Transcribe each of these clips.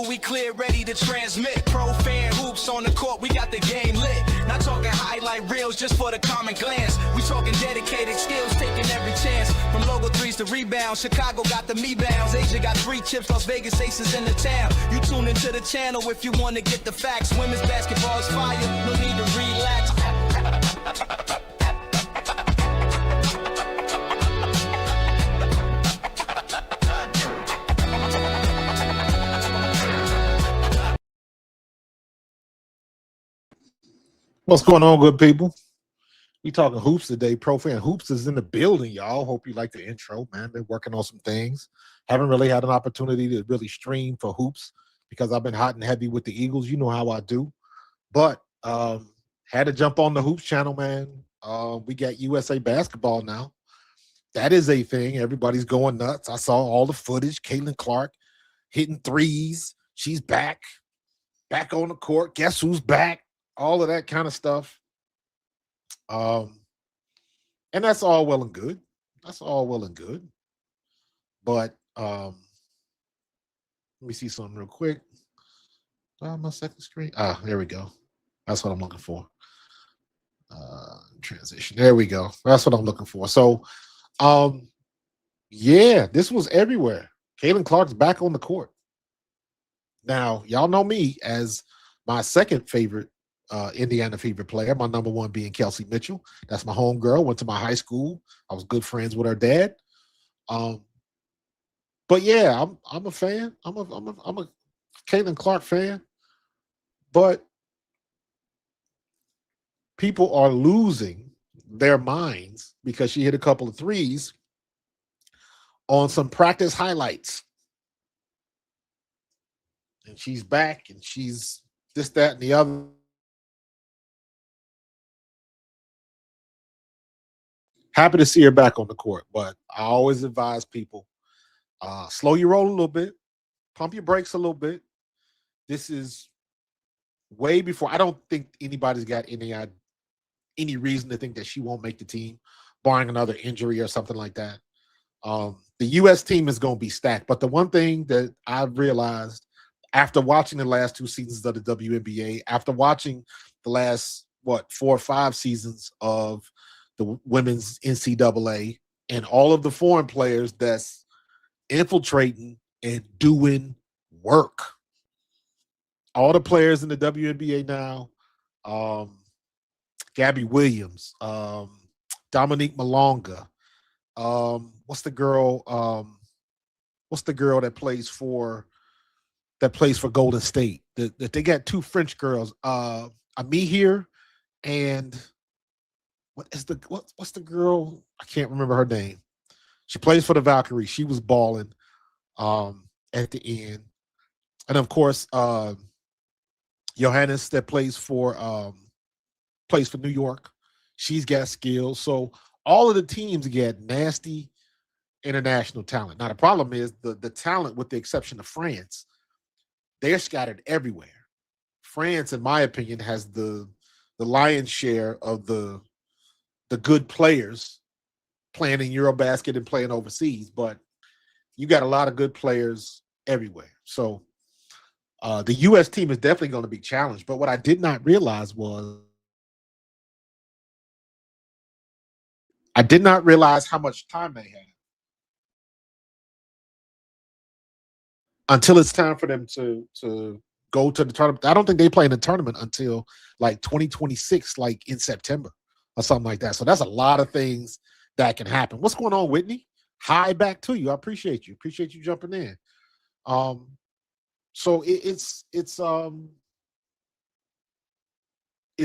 We clear, ready to transmit. Pro fan hoops on the court, we got the game lit. Not talking highlight reels just for the common glance. We talking dedicated skills, taking every chance. From logo threes to rebounds, Chicago got the me-bounds. Asia got 3 chips, Las Vegas aces in the town. You tune into the channel if you want to get the facts. Women's basketball is fire, no need to relax. What's going on, good people? We talking hoops today. Pro Fan Hoops is in the building, y'all. Hope you like the intro, man. Been working on some things. Haven't really had an opportunity to really stream for hoops because I've been hot and heavy with the Eagles. You know how I do. But had to jump on the hoops channel, man. We got USA basketball now. That is a thing. Everybody's going nuts. I saw all the footage. Caitlin Clark hitting threes. She's back on the court. Guess who's back? All of that kind of stuff. And that's all well and good. That's all well and good. But let me see something real quick. My second screen. There we go. That's what I'm looking for. Transition. There we go. That's what I'm looking for. So yeah, this was everywhere. Caitlin Clark's back on the court. Now, y'all know me as my second favorite Indiana Fever player, my number one being Kelsey Mitchell. That's my home girl. Went to my high school. I was good friends with her dad. But yeah, I'm a fan. I'm a Caitlin Clark fan. But people are losing their minds because she hit a couple of threes on some practice highlights. And she's back and she's this, that, and the other. Happy to see her back on the court, but I always advise people, slow your roll a little bit, pump your brakes a little bit. This is way before. I don't think anybody's got any reason to think that she won't make the team, barring another injury or something like that. The U.S. team is going to be stacked, but the one thing that I've realized after watching the last 2 seasons of the WNBA, after watching the last, 4 or 5 seasons of the women's NCAA, and all of the foreign players that's infiltrating and doing work. All the players in the WNBA now, um, Gabby Williams, Dominique Malonga, what's the girl? What's the girl that plays for Golden State? That they got two French girls, Ami here, and what's the girl? I can't remember her name. She plays for the Valkyries. She was balling at the end, and of course, Johannes that plays for New York. She's got skills. So all of the teams get nasty international talent. Now the problem is the talent, with the exception of France, they're scattered everywhere. France, in my opinion, has the lion's share of the good players playing in Eurobasket and playing overseas, but you got a lot of good players everywhere. So the U.S. team is definitely going to be challenged. But what I did not realize was I did not realize how much time they had until it's time for them to go to the tournament. I don't think they play in the tournament until like 2026, like in September or something like that. So that's a lot of things that can happen. What's going on, Whitney? Hi, back to you. I appreciate you. Appreciate you jumping in. So it's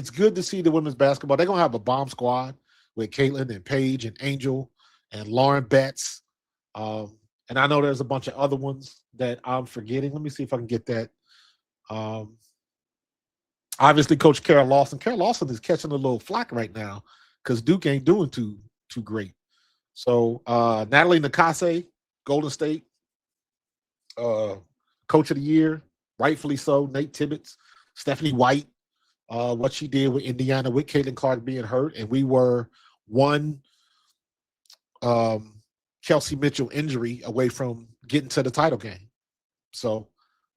good to see the women's basketball. They're gonna have a bomb squad with Caitlin and Paige and Angel and Lauren Betts. And I know there's a bunch of other ones that I'm forgetting. Let me see if I can get that. Obviously, Coach Carol Lawson. Carol Lawson is catching a little flack right now because Duke ain't doing too great. So Natalie Nakase, Golden State, Coach of the Year, rightfully so. Nate Tibbetts, Stephanie White, what she did with Indiana with Caitlin Clark being hurt, and we were one Kelsey Mitchell injury away from getting to the title game. So,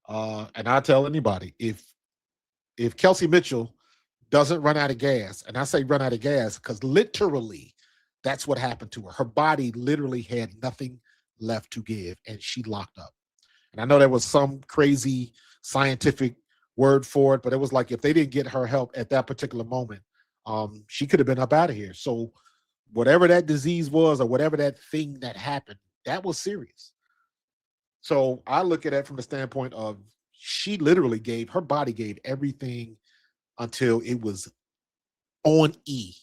and I tell anybody, if Kelsey Mitchell doesn't run out of gas, and I say run out of gas because literally that's what happened to her. Her body literally had nothing left to give, and she locked up. And I know there was some crazy scientific word for it, but it was like if they didn't get her help at that particular moment, she could have been up out of here. So whatever that disease was or whatever that thing that happened, that was serious. So I look at it from the standpoint of she literally her body gave everything until it was on E,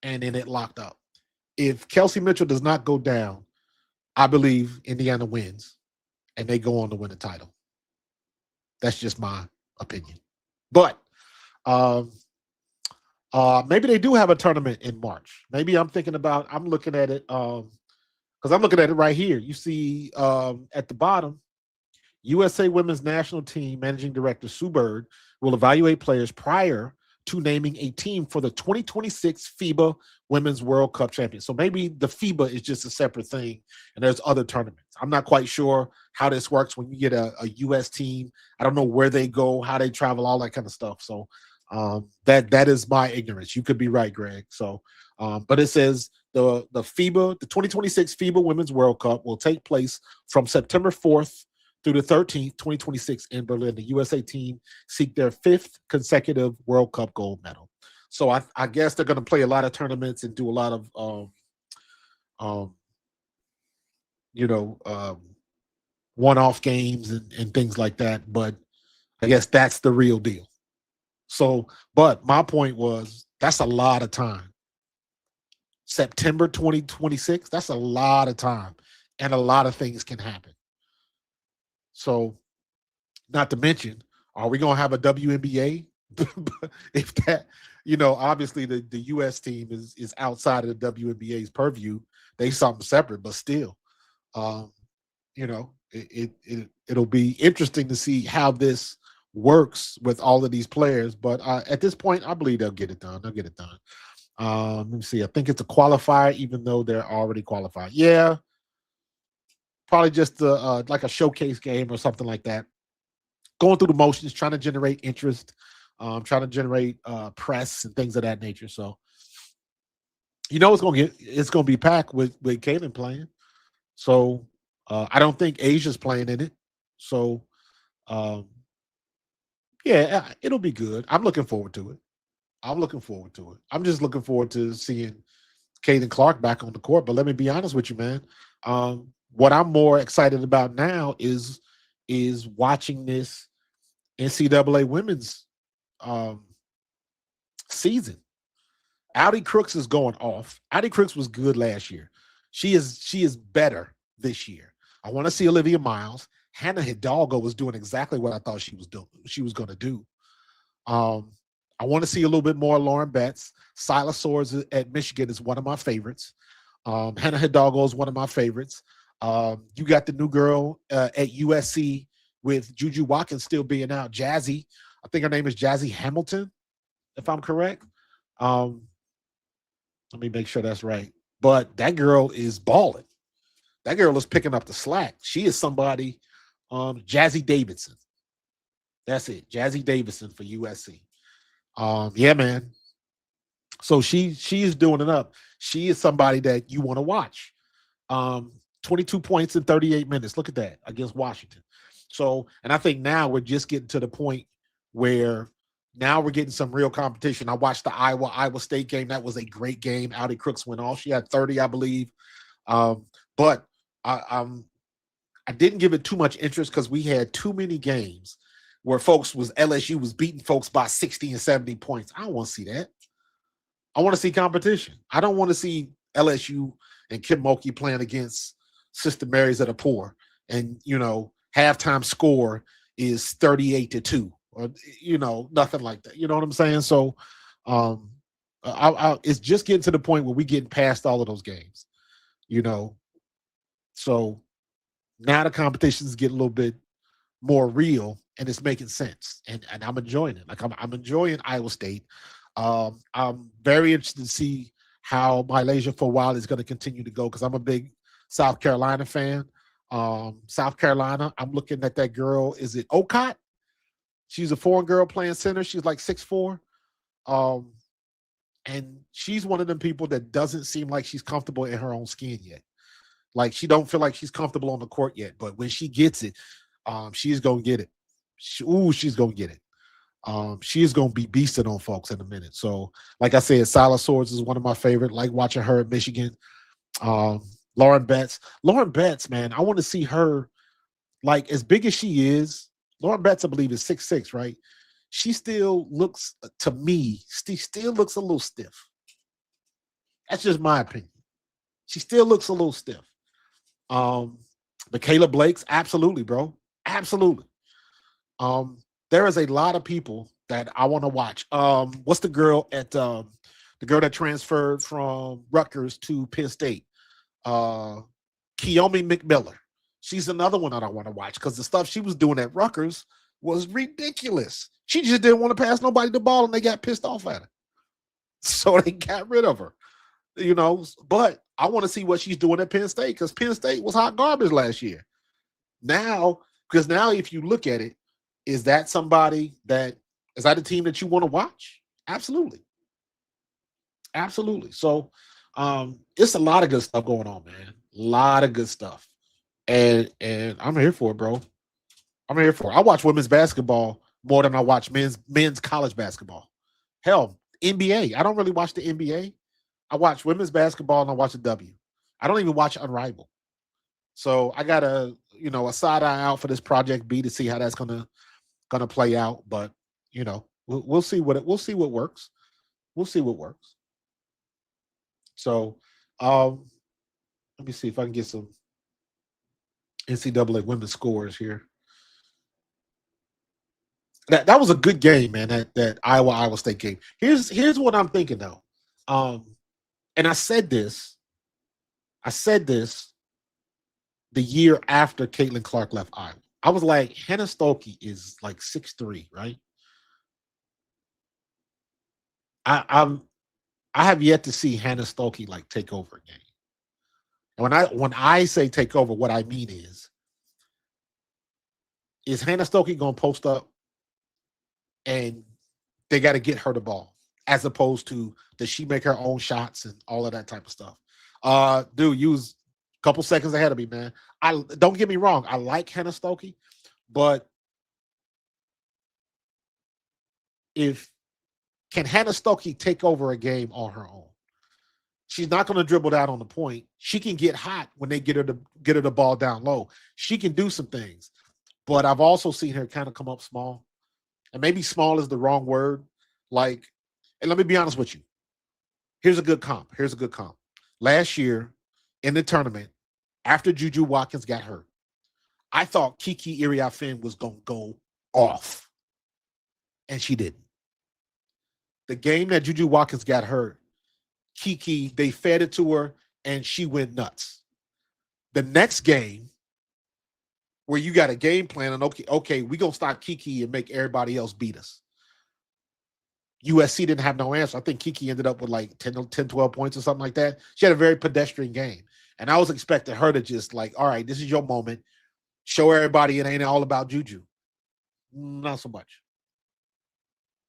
and then it locked up. If Kelsey Mitchell does not go down, I believe Indiana wins, and they go on to win the title. That's just my opinion. But maybe they do have a tournament in March. Maybe I'm looking at it because I'm looking at it right here. You see at the bottom, USA Women's National Team Managing Director Sue Bird will evaluate players prior to naming a team for the 2026 FIBA Women's World Cup Champions. So maybe the FIBA is just a separate thing, and there's other tournaments. I'm not quite sure how this works when you get a U.S. team. I don't know where they go, how they travel, all that kind of stuff. So that is my ignorance. You could be right, Greg. So, but it says the FIBA, the 2026 FIBA Women's World Cup will take place from September 4th through the 13th, 2026 in Berlin. The USA team seek their 5th consecutive World Cup gold medal. So I guess they're going to play a lot of tournaments and do a lot of, one-off games and things like that. But I guess that's the real deal. So, but my point was that's a lot of time. September 2026, that's a lot of time. And a lot of things can happen. So, not to mention, are we going to have a WNBA? If that, obviously the U.S. team is outside of the WNBA's purview. They something separate, but still, it'll be interesting to see how this works with all of these players. But at this point, I believe they'll get it done. They'll get it done. Let me see. I think it's a qualifier, even though they're already qualified. Yeah. Probably just like a showcase game or something like that. Going through the motions, trying to generate interest, trying to generate press and things of that nature. So You know it's gonna be packed with Kaylin playing. So I don't think Asia's playing in it. So um, yeah, it'll be good. I'm looking forward to it. I'm looking forward to it. I'm just looking forward to seeing Caden Clark back on the court. But let me be honest with you, man. What I'm more excited about now is watching this NCAA women's um, season. Audi Crooks is going off. Audi Crooks was good last year. She is better this year. I want to see Olivia Miles. Hannah Hidalgo was doing exactly what I thought she was doing. She was going to do. Um, I want to see a little bit more Lauren Betts. Silas Swords at Michigan is one of my favorites. Hannah Hidalgo is one of my favorites. You got the new girl at USC with Juju Watkins still being out. Jazzy, I think her name is Jazzy Hamilton, if I'm correct. Um, Let me make sure that's right. But that girl is balling. That girl is picking up the slack. She is somebody. Jazzy Davidson. That's it. Jazzy Davidson for USC. Yeah, man. So she's doing it up. She is somebody that you want to watch. 22 points in 38 minutes. Look at that against Washington. So, and I think now we're just getting to the point where now we're getting some real competition. I watched the Iowa State game. That was a great game. Audi Crooks went off. She had 30, I believe. But I didn't give it too much interest because we had too many games where LSU was beating folks by 60 and 70 points. I don't want to see that. I want to see competition. I don't want to see LSU and Kim Mulkey playing against Sister Mary's that are poor. And, halftime score is 38-2 or, nothing like that. You know what I'm saying? So it's just getting to the point where we getting past all of those games, So now the competitions get a little bit more real and it's making sense. And I'm enjoying it. Like I'm enjoying Iowa State. I'm very interested to see how Malaysia for a while is going to continue to go because I'm a big South Carolina fan. South Carolina, I'm looking at that girl. Is it Okot? She's a foreign girl playing center. She's like 6'4". And she's one of them people that doesn't seem like she's comfortable in her own skin yet. Like she don't feel like she's comfortable on the court yet. But when she gets it, she's going to get it. She's going to get it. She's going to be beasting on folks in a minute. So, like I said, Silas Swords is one of my favorite. Like watching her at Michigan. Lauren Betts, man, I want to see her. Like as big as she is, Lauren Betts, I believe, is 6'6", right? She still looks, to me, still looks a little stiff. That's just my opinion. She still looks a little stiff. Michaela Blake's, absolutely, bro, absolutely. There is a lot of people that I want to watch. What's the girl the girl that transferred from Rutgers to Penn State? Keomi McMillan. She's another one that I want to watch because the stuff she was doing at Rutgers was ridiculous. She just didn't want to pass nobody the ball, and they got pissed off at her. So they got rid of her, But I want to see what she's doing at Penn State because Penn State was hot garbage last year. Now, if you look at it, is that a team that you want to watch? Absolutely. Absolutely. So it's a lot of good stuff going on, man. A lot of good stuff. And I'm here for it, bro. I'm here for it. I watch women's basketball more than I watch men's college basketball. Hell, NBA. I don't really watch the NBA. I watch women's basketball and I watch the W. I don't even watch Unrivaled. So I got a side eye out for this Project B to see how that's gonna play out. But we'll see what works. We'll see what works. So let me see if I can get some NCAA women's scores here. That was a good game, man. That Iowa State game. Here's what I'm thinking though. And I said this the year after Caitlin Clark left Iowa. I was like, Hannah Stokey is like 6'3", right? I have yet to see Hannah Stokey like take over a game. And when I say take over, what I mean is Hannah Stokey gonna post up and they got to get her the ball? as opposed to does she make her own shots and all of that type of stuff. Dude, you was a couple seconds ahead of me, man. I don't get me wrong, I like Hannah Stokey, but if can Hannah Stokey take over a game on her own? She's not going to dribble down on the point. She can get hot when they get her the ball down low. She can do some things, but I've also seen her kind of come up small, and maybe small is the wrong word. Like, and let me be honest with you. Here's a good comp. Last year in the tournament, after Juju Watkins got hurt, I thought Kiki Iriafen was going to go off, and she didn't. The game that Juju Watkins got hurt, Kiki, they fed it to her, and she went nuts. The next game, where you got a game plan, and okay, we're going to stop Kiki and make everybody else beat us. USC didn't have no answer. I think Kiki ended up with like 10, 12 points or something like that. She had a very pedestrian game. And I was expecting her to just like, all right, this is your moment. Show everybody it ain't all about Juju. Not so much.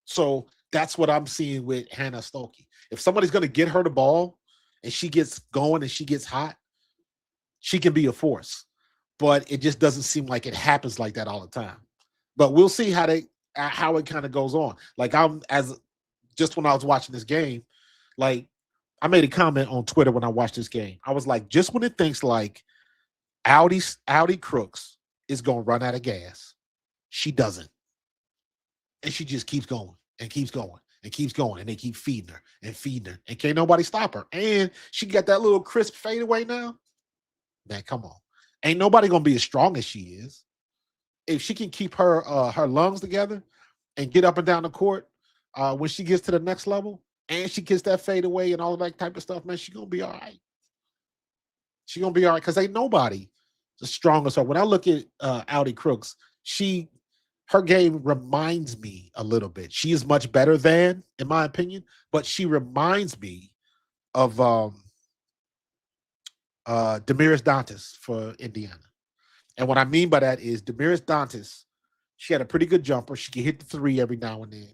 So that's what I'm seeing with Hannah Stokey. If somebody's going to get her the ball and she gets going and she gets hot, she can be a force. But it just doesn't seem like it happens like that all the time. But we'll see how it kind of goes on. Like just when I was watching this game, like I made a comment on Twitter when I watched this game. I was like, just when it thinks like Audi Crooks is going to run out of gas, she doesn't. And she just keeps going and keeps going and keeps going. And they keep feeding her. And can't nobody stop her. And she got that little crisp fadeaway now. Man, come on. Ain't nobody going to be as strong as she is. If she can keep her lungs together and get up and down the court when she gets to the next level, and she gets that fade away and all of that type of stuff, man, she's going to be all right. She's going to be all right because ain't nobody as strong as her. When I look at Audi Crooks, her game reminds me a little bit. She is much better than, in my opinion, but she reminds me of Damiris Dantas for Indiana. And what I mean by that is Damiris Dantas, she had a pretty good jumper. She could hit the three every now and then.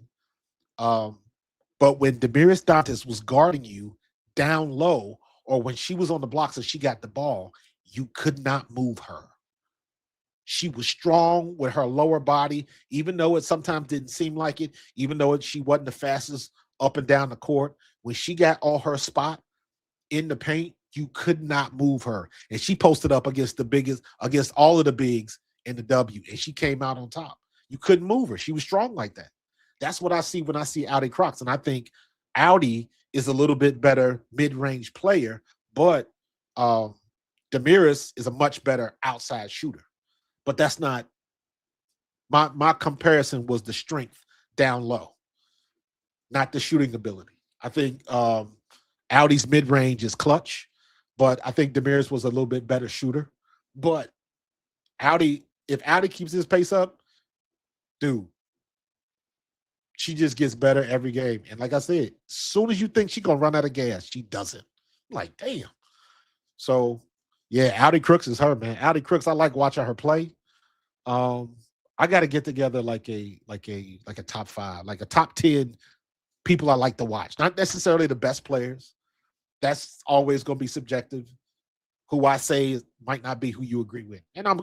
But when Damiris Dantas was guarding you down low, or when she was on the blocks and she got the ball, you could not move her. She was strong with her lower body, even though it sometimes didn't seem like it, even though she wasn't the fastest up and down the court. When she got all her spot in the paint, you could not move her. And she posted up against all of the bigs in the W, and she came out on top. You couldn't move her. She was strong like that. That's what I see when I see Audi Crocs. And I think Audi is a little bit better mid-range player, but Damiris is a much better outside shooter. But that's not my comparison was the strength down low, not the shooting ability. I think Audi's mid-range is clutch, but I think Damiris was a little bit better shooter. But if Audi keeps his pace up, dude, she just gets better every game. And like I said, as soon as you think she's going to run out of gas, she doesn't. I'm like, damn. So, yeah, Audi Crooks is her, man. Audi Crooks, I like watching her play. I got to get together like a top 5, like a top 10 people I like to watch. Not necessarily the best players. That's always going to be subjective. Who I say might not be who you agree with, and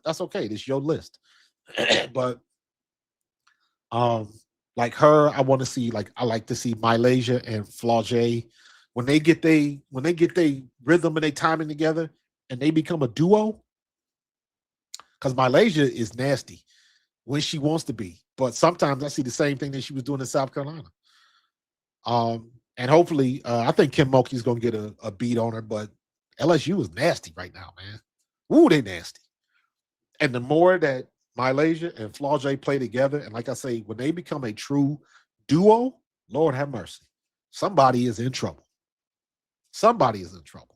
that's okay. This is your list. But like her, I want to see I like to see Malaysia and Flaugier when they get they rhythm and they timing together and they become a duo. Because Malaysia is nasty when she wants to be, but sometimes I see the same thing that she was doing in South Carolina. And hopefully, I think Kim Mulkey's going to get a beat on her, but LSU is nasty right now, man. Ooh, they nasty. And the more that Malaysia and Flaugier play together, and like I say, when they become a true duo, Lord have mercy, somebody is in trouble. Somebody is in trouble.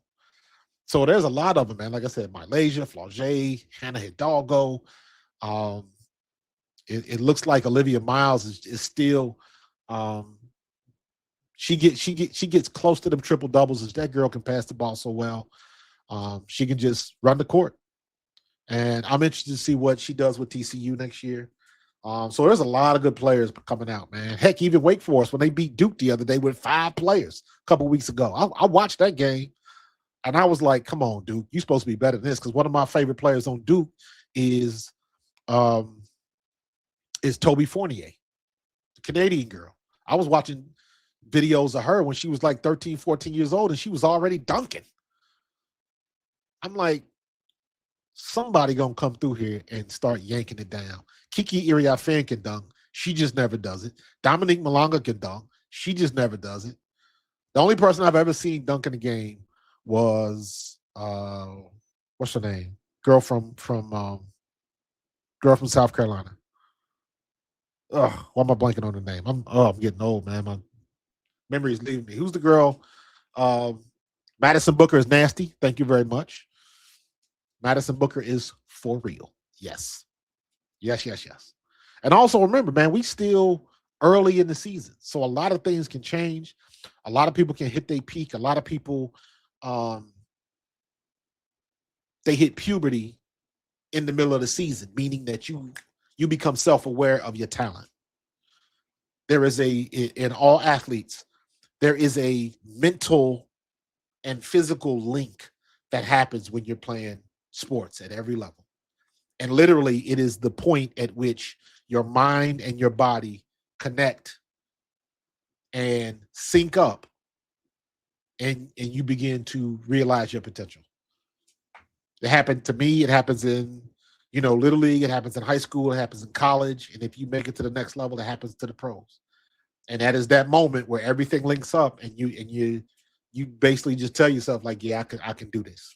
So there's a lot of them, man. Like I said, Malaysia, Flaugier, Hannah Hidalgo. It looks like Olivia Miles is still she gets close to them triple doubles. As that girl can pass the ball so well. She can just run the court. And I'm interested to see what she does with TCU next year. So there's a lot of good players coming out, man. Heck, even Wake Forest, when they beat Duke the other day with 5 players a couple weeks ago. I watched that game and I was like, come on, Duke, you're supposed to be better than this. Because one of my favorite players on Duke is um, Toby Fournier, the Canadian girl. I was watching videos of her when she was like 13, 14 years old, and she was already dunking. I'm like, somebody gonna come through here and start yanking it down. Kiki Iriafen can dunk. She just never does it. Dominique Malonga can dunk. She just never does it. The only person I've ever seen dunk in a game was what's her name? Girl from South Carolina. Ugh, why am I blanking on the name? I'm getting old, man. My memory is leaving me. Who's the girl? Madison Booker is nasty. Thank you very much. Madison Booker is for real. Yes. Yes, yes, yes. And also remember, man, we still early in the season. So a lot of things can change. A lot of people can hit their peak. A lot of people they hit puberty in the middle of the season, meaning that you become self-aware of your talent. There is in all athletes, there is a mental and physical link that happens when you're playing sports at every level. And literally, it is the point at which your mind and your body connect and sync up, and you begin to realize your potential. It happened to me. It happens in, Little League. It happens in high school. It happens in college. And if you make it to the next level, it happens to the pros. And that is that moment where everything links up, and you basically just tell yourself, like, yeah, I can do this.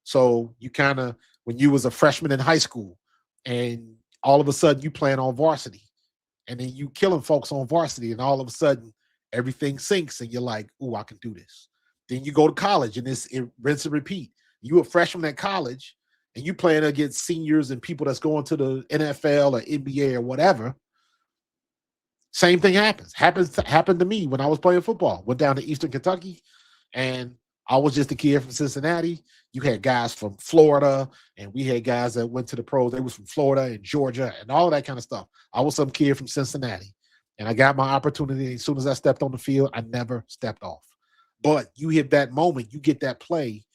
So you kind of, when you was a freshman in high school and all of a sudden you playing on varsity, and then you killing folks on varsity, and all of a sudden everything sinks and you're like, ooh, I can do this. Then you go to college and it rinse and repeat. You a freshman at college and you playing against seniors and people that's going to the NFL or NBA or whatever. Same thing happened to me when I was playing football. Went down to Eastern Kentucky, and I was just a kid from Cincinnati. You had guys from Florida, and we had guys that went to the pros. They was from Florida and Georgia and all that kind of stuff. I was some kid from Cincinnati, and I got my opportunity. As soon as I stepped on the field, I never stepped off. But you hit that moment, you get that play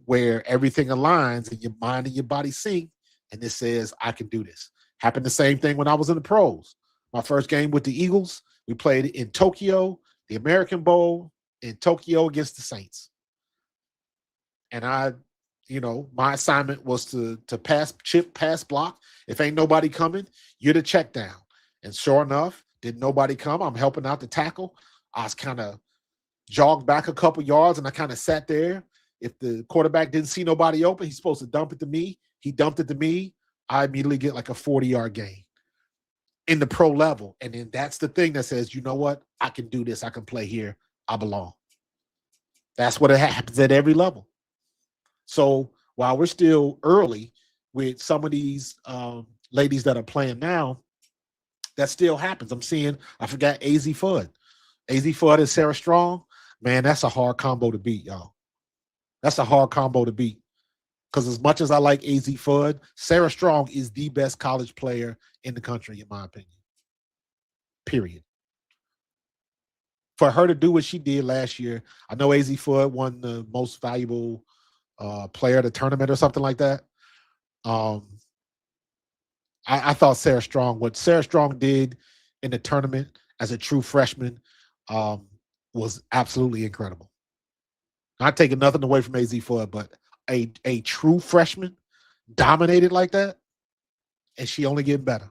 where everything aligns and your mind and your body sync, and it says, I can do this. Happened the same thing when I was in the pros. My first game with the Eagles, we played in Tokyo, the American Bowl in Tokyo against the Saints. And my assignment was to pass block. If ain't nobody coming, you're the check down. And sure enough, didn't nobody come. I'm helping out the tackle. I was kind of jogged back a couple yards, and I kind of sat there. If the quarterback didn't see nobody open, he's supposed to dump it to me. He dumped it to me. I immediately get like a 40-yard gain in the pro level. And then that's the thing that says, you know what? I can do this. I can play here. I belong. That's what it happens at every level. So while we're still early with some of these ladies that are playing now, that still happens. I forgot AZ Fudd. AZ Fudd and Sarah Strong. Man, that's a hard combo to beat, y'all. That's a hard combo to beat. Because as much as I like AZ Fudd, Sarah Strong is the best college player in the country, in my opinion. Period. For her to do what she did last year, I know AZ Fudd won the most valuable player of the tournament or something like that. I thought what Sarah Strong did in the tournament as a true freshman was absolutely incredible. Not taking nothing away from AZ Fudd, but a true freshman dominated like that, and she only getting better.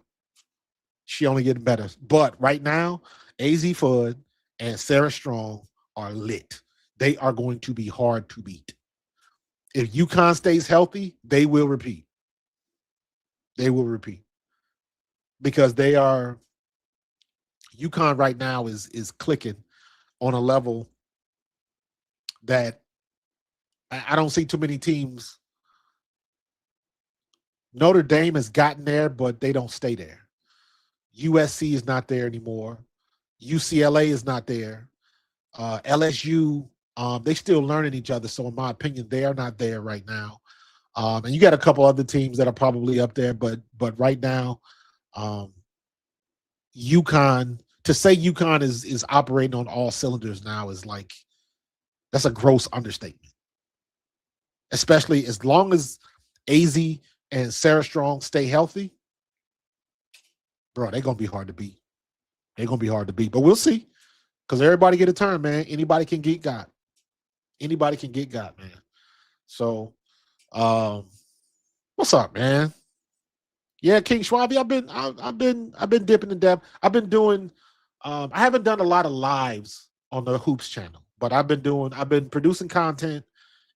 She only getting better. But right now, AZ Fudd and Sarah Strong are lit. They are going to be hard to beat. If UConn stays healthy, they will repeat. They will repeat. Because UConn right now is clicking on a level that I don't see too many teams. Notre Dame has gotten there, but they don't stay there. USC is not there anymore. UCLA is not there. LSU, they still learning each other. So in my opinion, they are not there right now. And you got a couple other teams that are probably up there, but right now, UConn to say UConn is operating on all cylinders now is like that's a gross understatement. Especially as long as AZ and Sarah Strong stay healthy, bro, they're gonna be hard to beat. They're gonna be hard to beat, but we'll see. Because everybody get a turn, man. Anybody can get got. Anybody can get got, man. So, um, what's up, man? Yeah, King Schwabi. I've been dipping in depth. I've been doing. I haven't done a lot of lives on the Hoops channel, but I've been producing content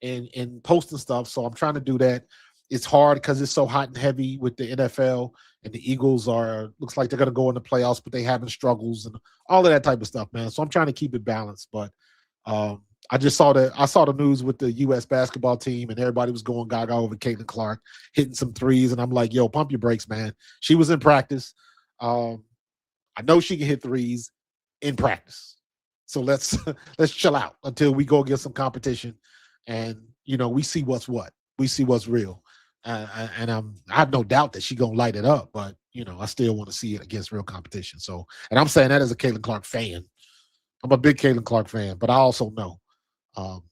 and posting stuff. So I'm trying to do that. It's hard because it's so hot and heavy with the NFL, and the Eagles are looks like they're going to go in the playoffs, but they having struggles and all of that type of stuff, man. So I'm trying to keep it balanced, but um, I saw the news with the U.S. basketball team, and everybody was going gaga over Caitlin Clark hitting some threes, and I'm like, yo, pump your brakes, man. She was in practice. Um, I know she can hit threes in practice, so let's let's chill out until we go get some competition, and we see what's what. We see what's real, and I have no doubt that she's gonna light it up, but I still want to see it against real competition. So, and I'm saying that as a Caitlin Clark fan. I'm a big Caitlin Clark fan, but I also know um,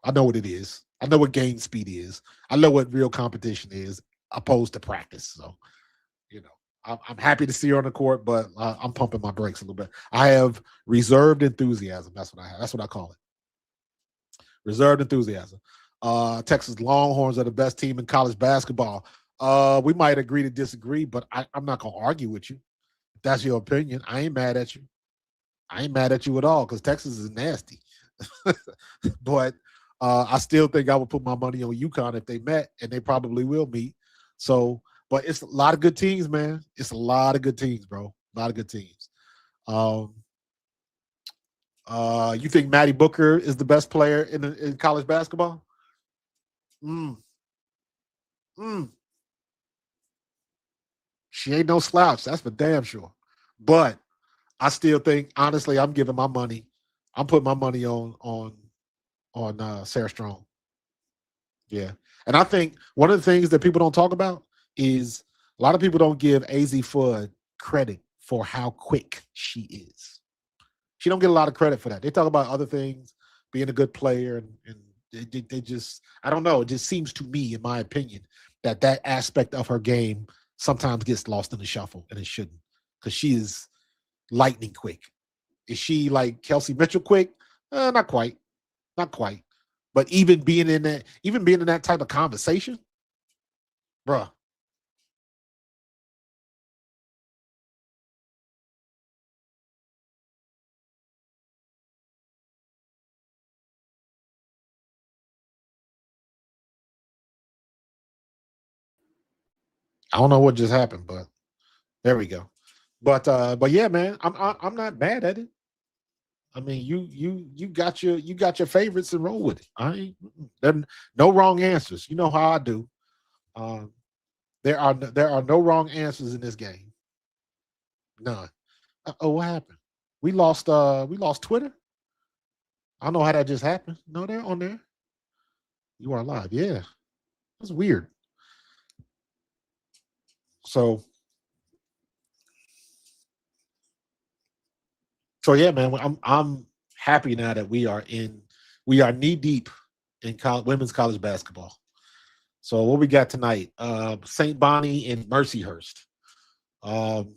I know what it is. I know what game speed is. I know what real competition is opposed to practice. So, you know, I'm happy to see her on the court, but I'm pumping my brakes a little bit. I have reserved enthusiasm. That's what I have. That's what I call it. Reserved enthusiasm. Texas Longhorns are the best team in college basketball. We might agree to disagree, but I'm not going to argue with you. If that's your opinion, I ain't mad at you. I ain't mad at you at all because Texas is nasty. But I still think I would put my money on UConn if they met, and they probably will meet. So, but it's a lot of good teams, man. It's a lot of good teams, bro. A lot of good teams. Um, you think Maddie Booker is the best player in college basketball? Mm, mm. She ain't no slouch. That's for damn sure. But I still think, honestly, I'm giving my money. I'm putting my money on Sarah Strong. Yeah. And I think one of the things that people don't talk about is a lot of people don't give AZ Fudd credit for how quick she is. She don't get a lot of credit for that. They talk about other things, being a good player, and they just, I don't know. It just seems to me, in my opinion, that aspect of her game sometimes gets lost in the shuffle, and it shouldn't, because she is lightning quick. Is she like Kelsey Mitchell quick? Not quite. Not quite. But even being in that type of conversation, bruh, I don't know what just happened, but there we go. But yeah, man, I'm not mad at it. I mean, you got your favorites and roll with it. I ain't there, no wrong answers. You know how I do. Um, there are no wrong answers in this game. None. Oh, what happened? We lost Twitter. I don't know how that just happened. No, they're on there. You are live. Yeah, that's weird. So yeah, man, I'm happy now that we are knee deep in women's college basketball. So what we got tonight? St. Bonnie and Mercyhurst, um,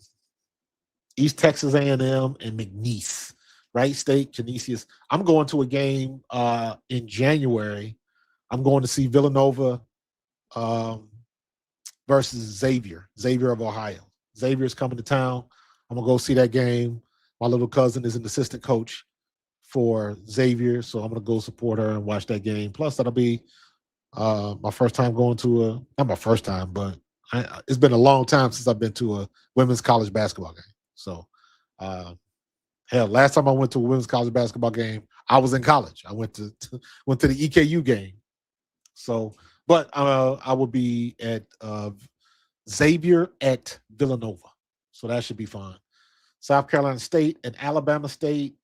East Texas A&M and McNeese, Wright State, Canisius. I'm going to a game in January. I'm going to see Villanova um, versus Xavier of Ohio. Xavier's coming to town. I'm gonna go see that game. My little cousin is an assistant coach for Xavier, so I'm gonna go support her and watch that game. Plus, that'll be my first time going to not my first time, but it's been a long time since I've been to a women's college basketball game. So, uh, hell, last time I went to a women's college basketball game, I was in college. I went to the EKU game. So, but I will be at Xavier at Villanova, so that should be fun. South Carolina State and Alabama State.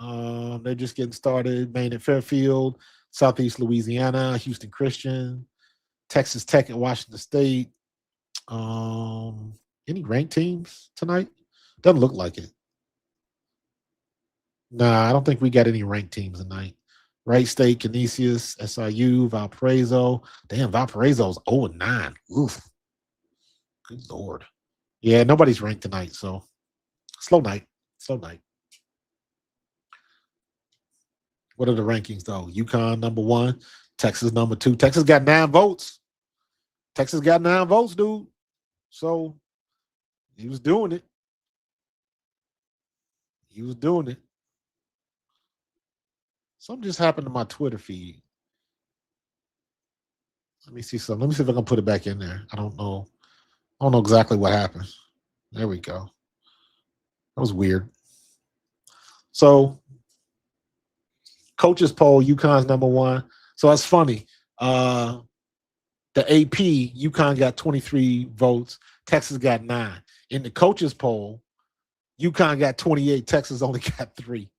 They're just getting started. Maine at Fairfield, Southeast Louisiana, Houston Christian, Texas Tech and Washington State. Um, Any ranked teams tonight? Doesn't look like it. Nah, I don't think we got any ranked teams tonight. Wright State, Canisius, SIU, Valparaiso. Damn, Valparaiso's 0-9. Oof. Good Lord. Yeah, nobody's ranked tonight, so slow night. Slow night. What are the rankings, though? UConn, number 1. Texas, number 2. Texas got 9 votes. Texas got 9 votes, dude. So he was doing it. He was doing it. Something just happened to my Twitter feed. Let me see something. Let me see if I can put it back in there. I don't know. I don't know exactly what happened. There we go. That was weird. So, coaches poll, UConn's number 1. So that's funny. The AP, UConn got 23 votes. Texas got 9. In the coaches poll, UConn got 28. Texas only got 3.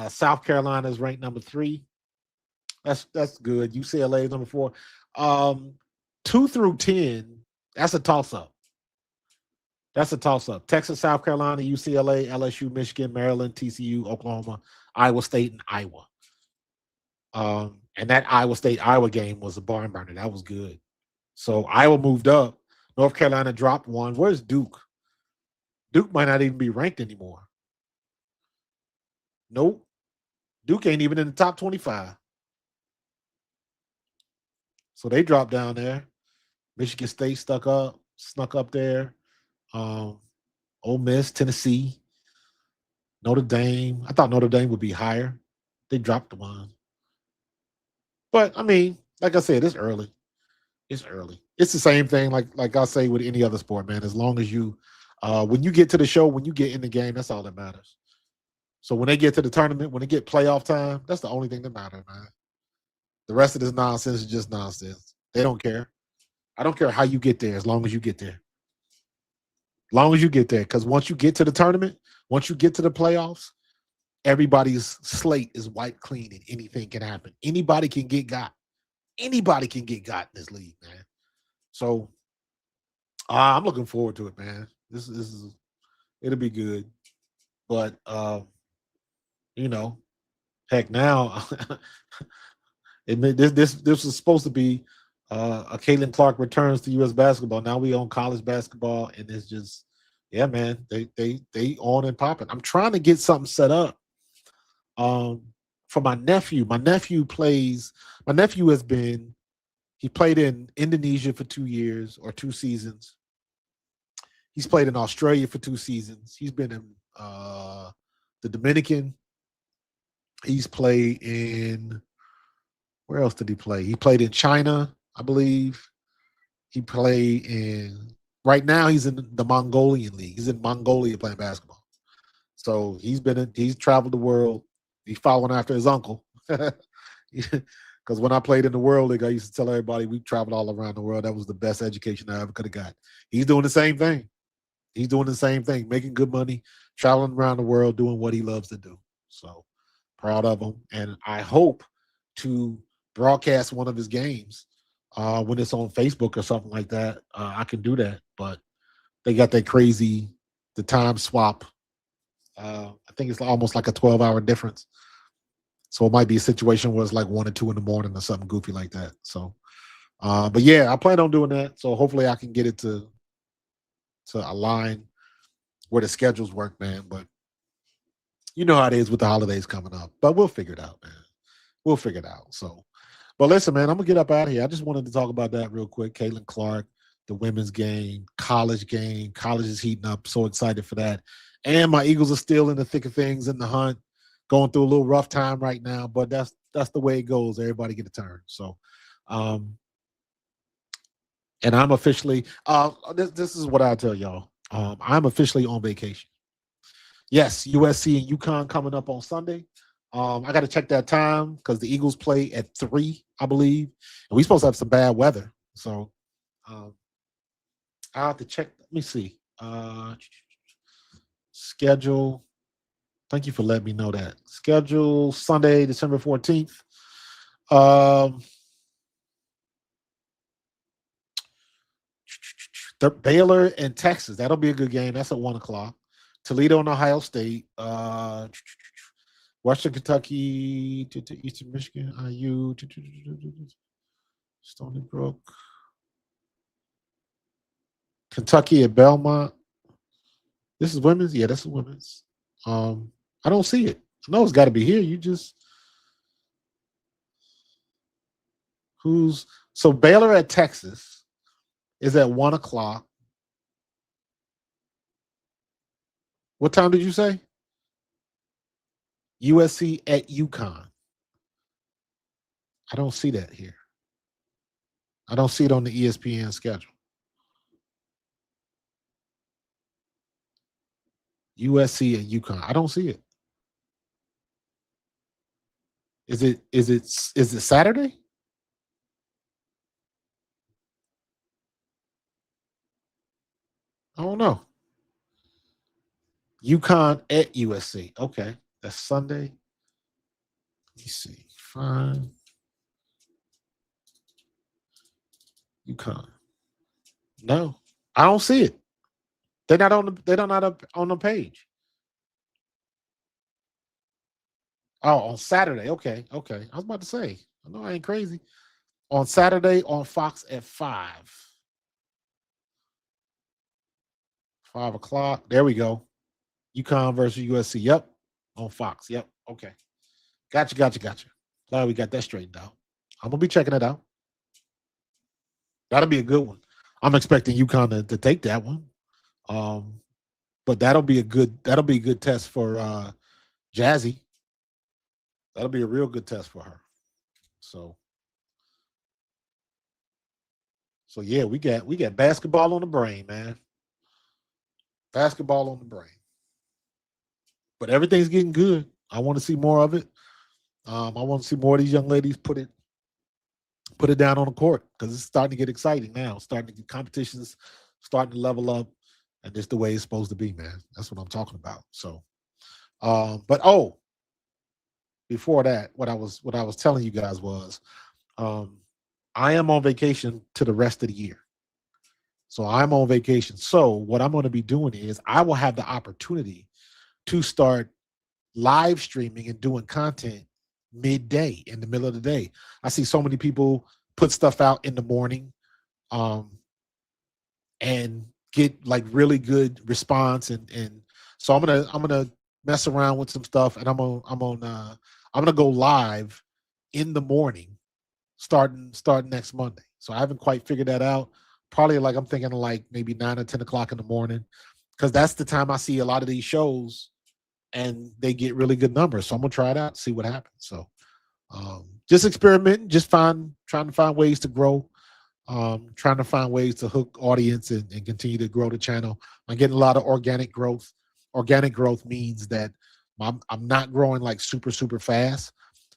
South Carolina is ranked number 3. That's good. UCLA is number 4. 2 through 10, that's a toss-up. That's a toss-up. Texas, South Carolina, UCLA, LSU, Michigan, Maryland, TCU, Oklahoma, Iowa State, and Iowa. And that Iowa State-Iowa game was a barn burner. That was good. So Iowa moved up. North Carolina dropped 1. Where's Duke? Duke might not even be ranked anymore. Nope. Duke ain't even in the top 25. So they dropped down there. Michigan State snuck up there. Ole Miss, Tennessee, Notre Dame. I thought Notre Dame would be higher. They dropped the one. But I mean, like I said, it's early. It's early. It's the same thing, like I say with any other sport, man. As long as you, when you get to the show, when you get in the game, that's all that matters. So when they get to the tournament, when they get playoff time, that's the only thing that matters, man. The rest of this nonsense is just nonsense. They don't care. I don't care how you get there, as long as you get there. As long as you get there, because once you get to the tournament, once you get to the playoffs, everybody's slate is wiped clean and anything can happen. Anybody can get got. Anybody can get got in this league, man. So I'm looking forward to it, man. This is it'll be good. But heck, now this was supposed to be a Caitlin Clark returns to U.S. basketball. Now we own college basketball, and it's just, yeah, man, they on and popping. I'm trying to get something set up for my nephew. My nephew he played in Indonesia for 2 years or 2 seasons. He's played in Australia for 2 seasons. He's been in the Dominican. He's played in, where else did he play? He played in China, I believe. He played in, right now he's in the Mongolian league. He's in Mongolia playing basketball. So he's traveled the world. He's following after his uncle. Because when I played in the World League, I used to tell everybody we traveled all around the world. That was the best education I ever could have got. He's doing the same thing. He's doing the same thing, making good money, traveling around the world, doing what he loves to do. So proud of him. And I hope to broadcast one of his games when it's on Facebook or something like that. I can do that. But they got that crazy, the time swap. I think it's almost like a 12-hour difference. So it might be a situation where it's like 1 or 2 in the morning or something goofy like that. So, but yeah, I plan on doing that. So hopefully I can get it to align where the schedules work, man. But you know how it is with the holidays coming up. But we'll figure it out, man. We'll figure it out. So, but listen, man, I'm gonna get up out of here. I just wanted to talk about that real quick. Caitlin Clark, the women's game, college game. College is heating up. So excited for that. And my Eagles are still in the thick of things in the hunt. Going through a little rough time right now, but that's the way it goes. Everybody get a turn. So, and I'm officially this is what I tell y'all. I'm officially on vacation. Yes, USC and UConn coming up on Sunday. I got to check that time because the Eagles play at 3, I believe, and we're supposed to have some bad weather. So, I have to check. Let me see. Schedule. Thank you for letting me know that. Schedule Sunday, December 14th. Baylor and Texas. That'll be a good game. That's at 1 o'clock. Toledo and Ohio State. Western Kentucky to Eastern Michigan. IU. Stony Brook. Kentucky at Belmont. This is women's. Yeah, this is women's. I don't see it. I know it's got to be here. You just who's so Baylor at Texas is at 1 o'clock. What time did you say? USC at UConn. I don't see that here. I don't see it on the ESPN schedule. USC and UConn. I don't see it. Is it Saturday? I don't know. UConn at USC. Okay. That's Sunday. Let me see. Fine. UConn. No, I don't see it. They're not on the page. Oh, on Saturday. Okay. I was about to say, I know I ain't crazy. On Saturday on Fox at 5. 5 o'clock. There we go. UConn versus USC. Yep. On Fox. Yep. Okay. Gotcha. Glad we got that straightened out. I'm gonna be checking it out. That'll be a good one. I'm expecting UConn to take that one. But that'll be a good test for Jazzy. That'll be a real good test for her. So yeah, we got basketball on the brain, man. Basketball on the brain. But everything's getting good. I want to see more of it. I want to see more of these young ladies put it down on the court because it's starting to get exciting now. Competitions starting to level up, and it's the way it's supposed to be, man. That's what I'm talking about. So, but before that, what I was telling you guys was, I am on vacation to the rest of the year. So I'm on vacation. So what I'm going to be doing is I will have the opportunity to start live streaming and doing content midday in the middle of the day. I see so many people put stuff out in the morning and get like really good response and so I'm gonna mess around with some stuff and I'm gonna go live in the morning starting next Monday. So I haven't quite figured that out. Probably like I'm thinking of like maybe 9 or 10 o'clock in the morning because that's the time I see a lot of these shows and they get really good numbers. So I'm gonna try it out, see what happens. So just experimenting, trying to find ways to grow, trying to find ways to hook audience and continue to grow the channel. I'm getting a lot of organic growth. Organic growth means that I'm not growing like super fast,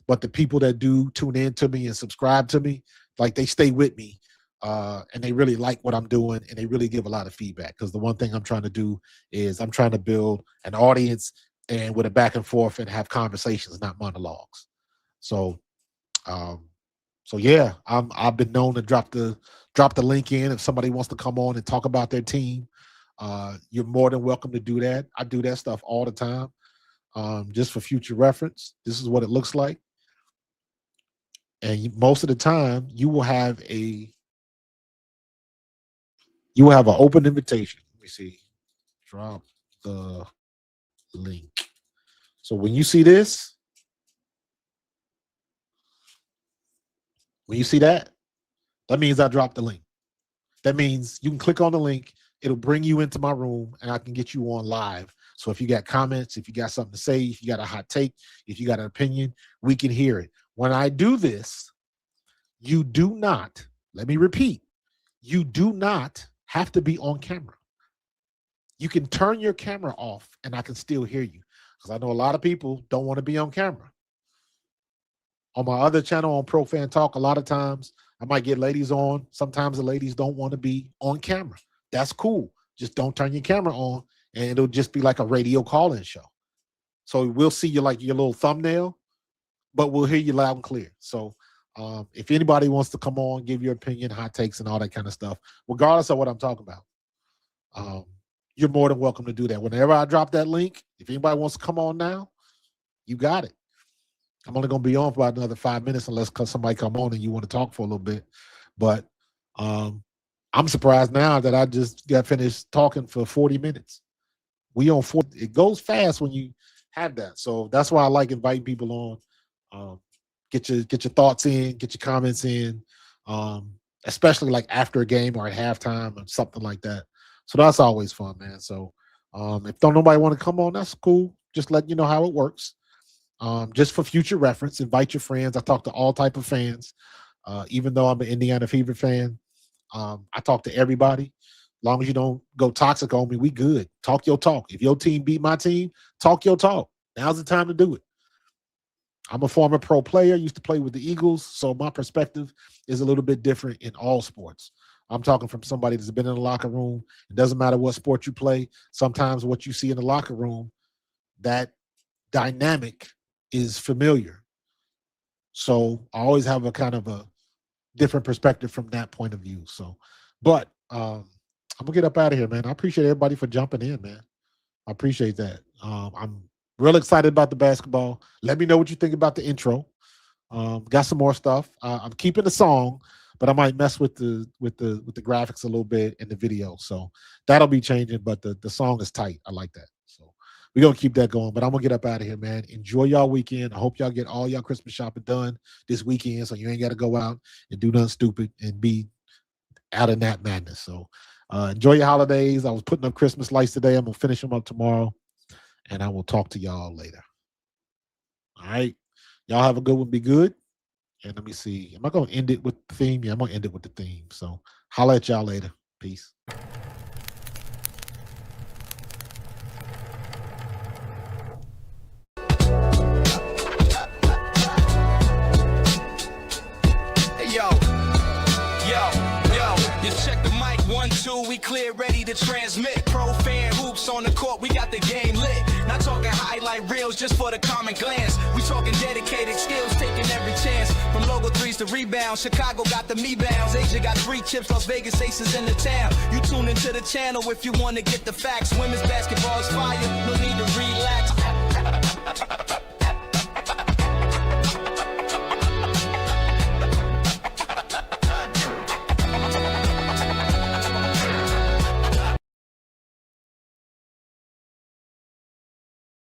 but the people that do tune in to me and subscribe to me, like they stay with me and they really like what I'm doing and they really give a lot of feedback. Because the one thing I'm trying to do is I'm trying to build an audience and with a back and forth and have conversations, not monologues. So yeah, I've been known to drop the link in if somebody wants to come on and talk about their team. You're more than welcome to do that. I do that stuff all the time, just for future reference. This is what it looks like, and most of the time, you will have an open invitation. Let me see. Drop the link. So when you see this, when you see that, that means I dropped the link. That means you can click on the link. It'll bring you into my room and I can get you on live. So if you got comments, if you got something to say, if you got a hot take, if you got an opinion, we can hear it. When I do this, you do not, let me repeat, you do not have to be on camera. You can turn your camera off and I can still hear you. Because I know a lot of people don't want to be on camera. On my other channel on Pro Fan Talk, a lot of times I might get ladies on. Sometimes the ladies don't want to be on camera. That's cool. Just don't turn your camera on and it'll just be like a radio call-in show. So we'll see you like your little thumbnail, but we'll hear you loud and clear. So if anybody wants to come on, give your opinion, hot takes and all that kind of stuff, regardless of what I'm talking about, um, you're more than welcome to do that. Whenever I drop that link, if anybody wants to come on now, you got it. I'm only going to be on for about another 5 minutes unless somebody come on and you want to talk for a little bit. But um, I'm surprised now that I just got finished talking for 40 minutes. We on 40. It goes fast when you have that. So that's why I like inviting people on. Get your thoughts in, get your comments in, especially like after a game or at halftime or something like that. So that's always fun, man. So if don't nobody want to come on, that's cool. Just let you know how it works. Just for future reference, invite your friends. I talk to all type of fans. Even though I'm an Indiana Fever fan, I talk to everybody. As long as you don't go toxic on me, we good. Talk your talk. If your team beat my team, talk your talk. Now's the time to do it. I'm a former pro player, used to play with the Eagles, so my perspective is a little bit different in all sports. I'm talking from somebody that's been in the locker room. It doesn't matter what sport you play. Sometimes what you see in the locker room, that dynamic is familiar. So I always have a kind of a different perspective from that point of view. So, but I'm gonna get up out of here, man. I appreciate everybody for jumping in, man. I appreciate that. I'm real excited about the basketball. Let me know what you think about the intro. Got some more stuff. I'm keeping the song, but I might mess with the graphics a little bit in the video. So that'll be changing. But the song is tight. I like that. So we're gonna keep that going. But I'm gonna get up out of here, man. Enjoy y'all weekend. I hope y'all get all y'all Christmas shopping done this weekend, so you ain't got to go out and do nothing stupid and be out in that madness. So enjoy your holidays. I was putting up Christmas lights today. I'm gonna finish them up tomorrow, and I will talk to y'all later. All right. Y'all have a good one. Be good. And let me see. Am I going to end it with the theme? Yeah, I'm going to end it with the theme. So holla at y'all later. Peace. One, two, we clear, ready to transmit. Pro fan hoops on the court, we got the game lit. Not talking highlight reels just for the common glance. We talking dedicated skills, taking every chance. From logo threes to rebounds, Chicago got the me-bounds. Asia got 3 chips, Las Vegas aces in the town. You tune into the channel if you want to get the facts. Women's basketball is fire, no need to relax.